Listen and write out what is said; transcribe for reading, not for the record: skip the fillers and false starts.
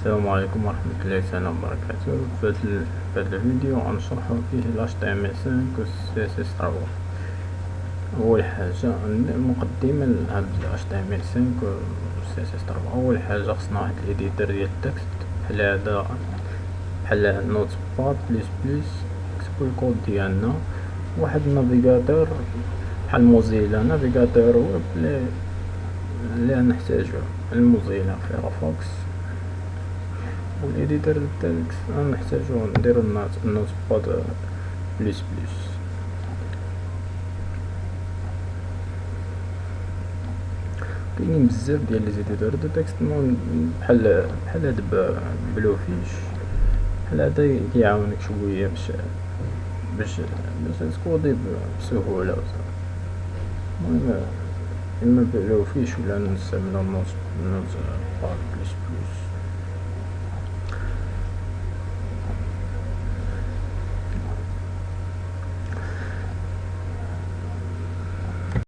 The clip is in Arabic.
السلام عليكم ورحمة الله تعالى وبركاته. في هذا الفيديو غنشرح فيه ال HTML5 و CSS3. أول حاجة مقدمة لهاد ال HTML5 و CSS3. أول حاجة خصنا واحد الإديتور ديال التكست بحال هذا، بحال نوتباد بليس بليس نكتبو الكود ديالنا، واحد النافيغاتور بحال موزيلا، نافيغاتور ويب اللي نحتاجو الموزيلا فيرفوكس. والإديتور ديال التكست غنحتاجو نديرو النوتباد بليس بليس. كاينين بزاف ديال لي زيديتور دو تكست بحال هاد بلوفيش، بحال هذا كيعاونك شوية باش تكودي بسهولة. المهم إما بلوفيش ولا نستعملو نوتباد بليس بليس.